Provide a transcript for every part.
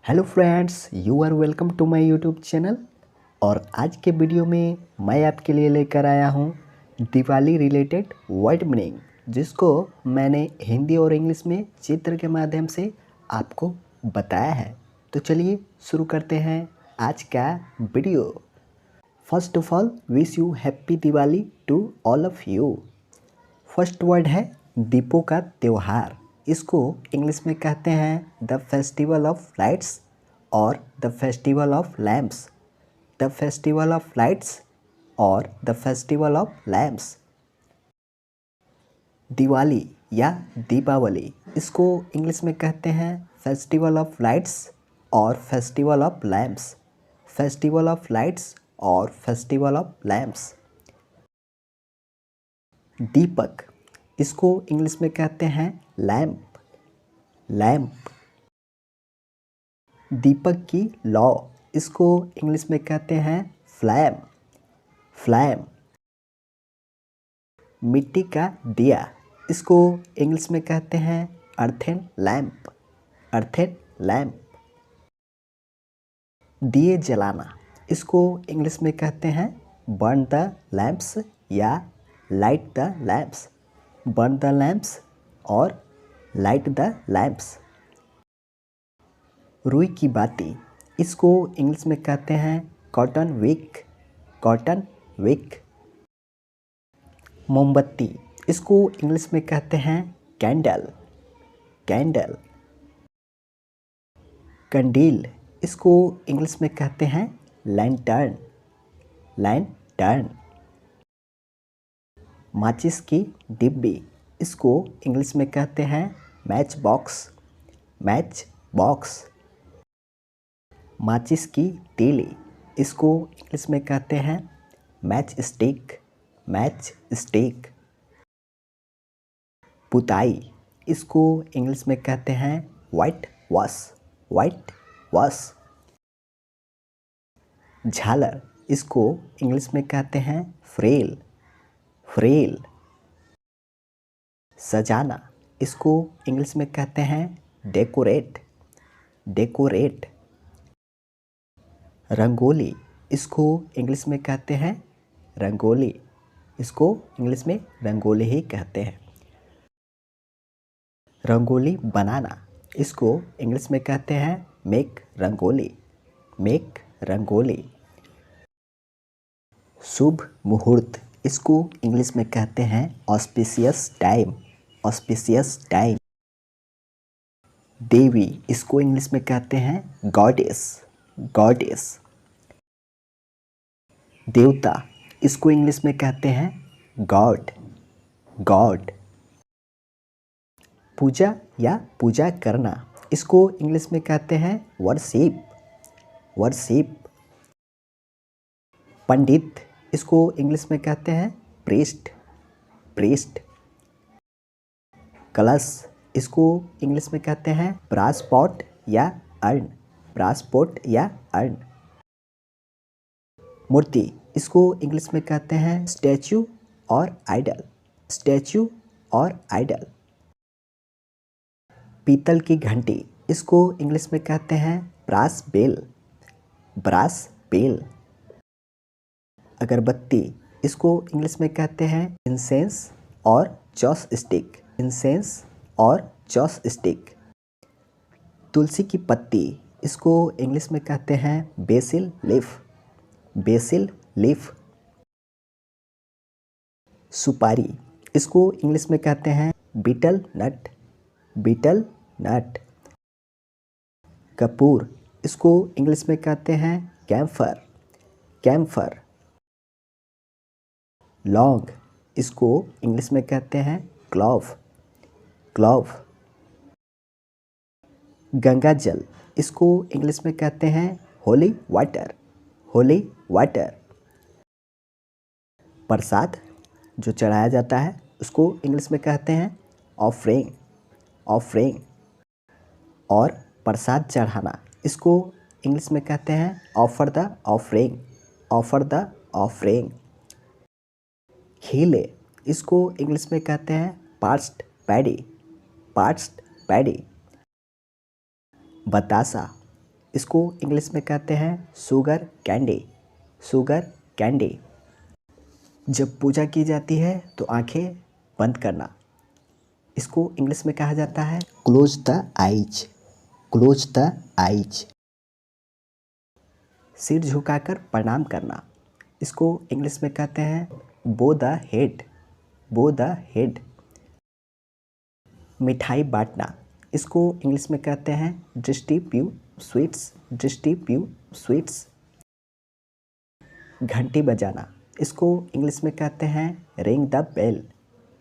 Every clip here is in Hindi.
Hello friends, you are welcome to my YouTube channel. और आज के वीडियो में मैं आपके लिए लेकर आया हूँ दिवाली रिलेटेड वर्ड मीनिंग, जिसको मैंने हिंदी और इंग्लिश में चित्र के माध्यम से आपको बताया है। तो चलिए शुरू करते हैं आज का video. First of all, wish you happy Diwali to all of you. First word है दीपों का त्योहार। इसको इंग्लिश में कहते हैं द फेस्टिवल ऑफ लाइट्स और the festival of lamps. The festival of lights और the festival of lamps. Diwali या दीपावली, इसको इंग्लिश में कहते हैं फेस्टिवल ऑफ लाइट्स और festival of lamps. Festival of lights और फेस्टिवल ऑफ लैम्प्स। दीपक, इसको इंग्लिश में कहते हैं लैम्प। लैम्प। दीपक की लौ, इसको इंग्लिश में कहते हैं फ्लैम। फ्लैम। मिट्टी का दिया, इसको इंग्लिश में कहते हैं अर्थेन लैम्प। अर्थेन लैम्प। दिए जलाना, इसको इंग्लिश में कहते हैं बर्न द लैम्प्स या light the lamps. Burn the lamps और लाइट द लैम्प्स। रुई की बाती, इसको इंग्लिश में कहते हैं कॉटन विक। Cotton Wick. मोमबत्ती, इसको इंग्लिश में कहते हैं कैंडल। कैंडल। कंडील, इसको इंग्लिश में कहते हैं लैंटर्न। लैंटर्न। माचिस की डिब्बी, इसको इंग्लिश में कहते हैं मैच बॉक्स। Match box. माचिस की तीली, इसको इंग्लिश में कहते हैं मैच स्टिक। Match stick. पुताई, इसको इंग्लिश में कहते हैं वाइट वॉश। White wash. झालर, इसको इंग्लिश में कहते हैं फ्रेल। फ्रेल। सजाना, इसको इंग्लिश में कहते हैं डेकोरेट। डेकोरेट। रंगोली, इसको इंग्लिश में कहते हैं रंगोली। इसको इंग्लिश में रंगोली ही कहते हैं। रंगोली बनाना, इसको इंग्लिश में कहते हैं मेक रंगोली। मेक रंगोली। शुभ मुहूर्त, इसको इंग्लिश में कहते हैं ऑस्पिशियस टाइम। Auspicious time. देवी, इसको इंग्लिश में कहते हैं गॉडेस। गॉडेस। देवता, इसको इंग्लिश में कहते हैं गॉड। गॉड। पूजा या पूजा करना, इसको इंग्लिश में कहते हैं वर्शिप। वर्शिप। पंडित, इसको इंग्लिश में कहते हैं प्रीस्ट। प्रीस्ट। कलश, इसको इंग्लिश में कहते हैं ब्रास पॉट या अर्न। ब्रास पॉट या अर्न। मूर्ति, इसको इंग्लिश में कहते हैं स्टैचू और आइडल। स्टैचू और आइडल। पीतल की घंटी, इसको इंग्लिश में कहते हैं ब्रास बेल। Brass bell. अगरबत्ती, इसको इंग्लिश में कहते हैं इंसेंस और चॉस स्टिक। इंसेंस और चॉस स्टिक। तुलसी की पत्ती, इसको इंग्लिश में कहते हैं बेसिल लीफ। BECIL leaf. सुपारी, इसको इंग्लिश में कहते हैं बीटल नट। Betel nut. कपूर, इसको इंग्लिश में कहते हैं कैम्फर। कैम्फर। लौंग, इसको इंग्लिश में कहते हैं क्लॉव। क्लॉव। गंगा जल, इसको इंग्लिश में कहते हैं होली वाटर। Holy water. प्रसाद, जो चढ़ाया जाता है, उसको इंग्लिश में कहते हैं ऑफरिंग। ऑफरिंग। और प्रसाद चढ़ाना, इसको इंग्लिश में कहते हैं offer the offering. Offer the offering. खीले, इसको इंग्लिश में कहते हैं पार्च्ड पैडी। Parched paddy. बतासा, इसको इंग्लिश में कहते हैं शुगर कैंडी, शुगर कैंडी। जब पूजा की जाती है तो आंखें बंद करना, इसको इंग्लिश में कहा जाता है close the eyes, close the eyes. सिर झुकाकर प्रणाम करना, इसको इंग्लिश में कहते हैं बो द हेड, बो द हेड। मिठाई बांटना, इसको इंग्लिश में कहते हैं डिस्ट्रीब्यूट स्वीट्स, डिस्ट्रीब्यूट स्वीट्स। घंटी बजाना, इसको इंग्लिश में कहते हैं ring the bell,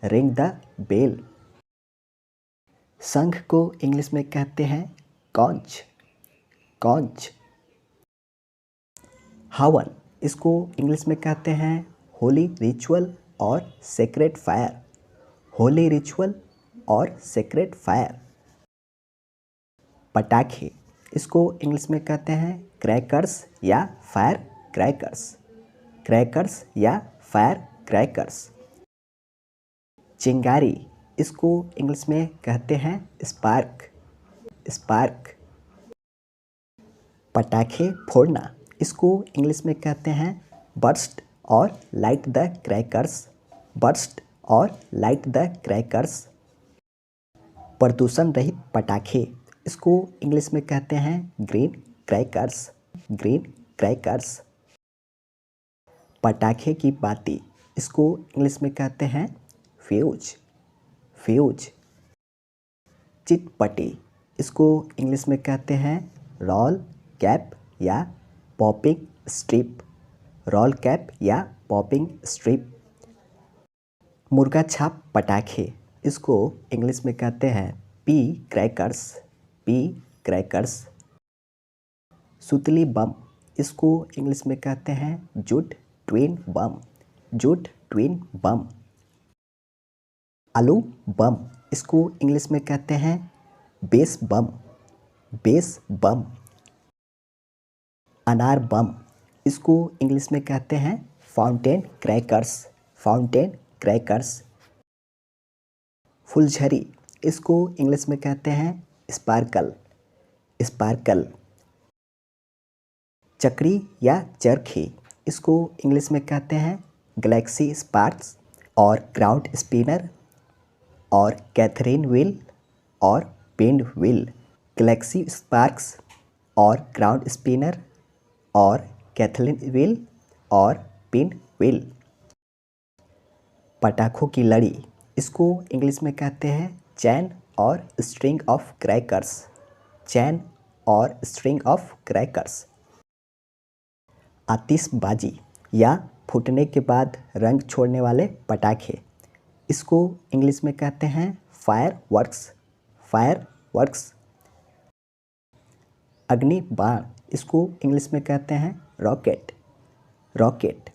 ring the bell. शंख को इंग्लिश में कहते हैं कॉन्च, कॉन्च। हवन, इसको इंग्लिश में कहते हैं होली रिचुअल और सेक्रेड फायर, होली रिचुअल और सेक्रेड फायर। पटाखे, इसको इंग्लिश में कहते हैं क्रैकर्स या फायर क्रैकर्स, क्रैकर्स या फायर क्रैकर्स। चिंगारी, इसको इंग्लिश में कहते हैं स्पार्क, स्पार्क। पटाखे फोड़ना, इसको इंग्लिश में कहते हैं बर्स्ट और लाइट द क्रैकर्स, बर्स्ट और लाइट द क्रैकर्स। प्रदूषण रहित पटाखे, इसको इंग्लिश में कहते हैं ग्रीन क्रैकर्स, ग्रीन क्रैकर्स। पटाखे की बाती, इसको इंग्लिश में कहते हैं फ्यूज, फ्यूज। चिटपटी, इसको इंग्लिश में कहते हैं रोल कैप या पॉपिंग स्ट्रिप, रोल कैप या पॉपिंग स्ट्रिप। मुर्गा छाप पटाखे, इसको इंग्लिश में कहते हैं पी क्रैकर्स, पी क्रैकर्स। सुतली बम, इसको इंग्लिश में कहते हैं जूट ट्विन बम, जूट ट्विन बम। आलू बम, इसको इंग्लिश में कहते हैं बेस बम, बेस बम। अनार बम, इसको इंग्लिश में कहते हैं फाउंटेन क्रैकर्स, फाउंटेन क्रैकर्स। फुलझड़ी, इसको इंग्लिश में कहते हैं स्पार्कल, स्पार्कल। चक्री या चरखी, इसको इंग्लिश में कहते हैं गैलेक्सी स्पार्क्स और ग्राउंड स्पिनर और कैथरीन व्हील और पिन व्हील। गैलेक्सी स्पार्क्स और ग्राउंड स्पिनर और कैथरीन व्हील और पिन व्हील। पटाखों की लड़ी, इसको इंग्लिश में कहते हैं चैन और स्ट्रिंग ऑफ क्रैकर्स, चैन और स्ट्रिंग ऑफ क्रैकर्स। आतिशबाजी या फूटने के बाद रंग छोड़ने वाले पटाखे, इसको इंग्लिश में कहते हैं फायर वर्क्स, फायर वर्क्स। अग्नि बाण, इसको इंग्लिश में कहते हैं रॉकेट, रॉकेट।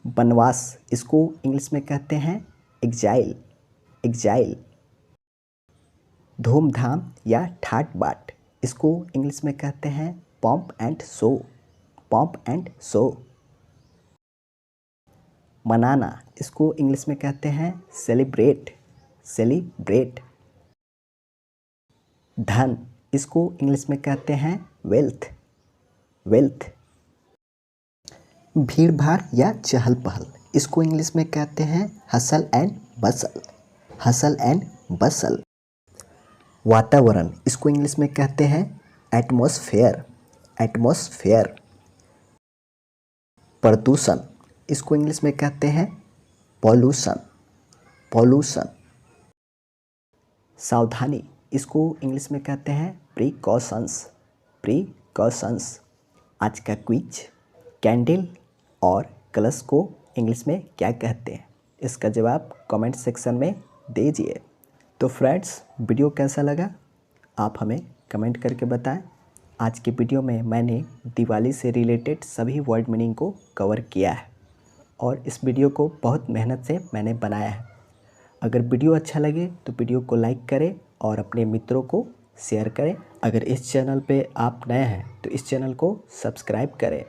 वनवास, इसको इंग्लिश में कहते हैं एग्जाइल, एग्जाइल। धूमधाम या ठाट बाट, इसको इंग्लिश में कहते हैं pomp and show, pomp and show. मनाना, इसको इंग्लिश में कहते हैं सेलिब्रेट, सेलिब्रेट। धन, इसको इंग्लिश में कहते हैं वेल्थ, वेल्थ। भीड़ भाड़ या चहल पहल, इसको इंग्लिश में कहते हैं hustle and Bansal, hustle and बसल। वातावरण, इसको इंग्लिश में कहते हैं एटमॉस्फेयर, एटमॉस्फेयर। प्रदूषण, इसको इंग्लिश में कहते हैं पॉल्यूशन, पॉल्यूशन। सावधानी, इसको इंग्लिश में कहते हैं प्रिकॉशंस, प्रिकॉशंस। आज का क्विज, कैंडल और कलश को इंग्लिश में क्या कहते हैं, इसका जवाब कमेंट सेक्शन में दीजिए। तो फ्रेंड्स, वीडियो कैसा लगा आप हमें कमेंट करके बताएं। आज के वीडियो में मैंने दिवाली से रिलेटेड सभी वर्ड मीनिंग को कवर किया है और इस वीडियो को बहुत मेहनत से मैंने बनाया है। अगर वीडियो अच्छा लगे तो वीडियो को लाइक करें और अपने मित्रों को शेयर करें। अगर इस चैनल पे आप नए हैं तो इस चैनल को सब्सक्राइब करें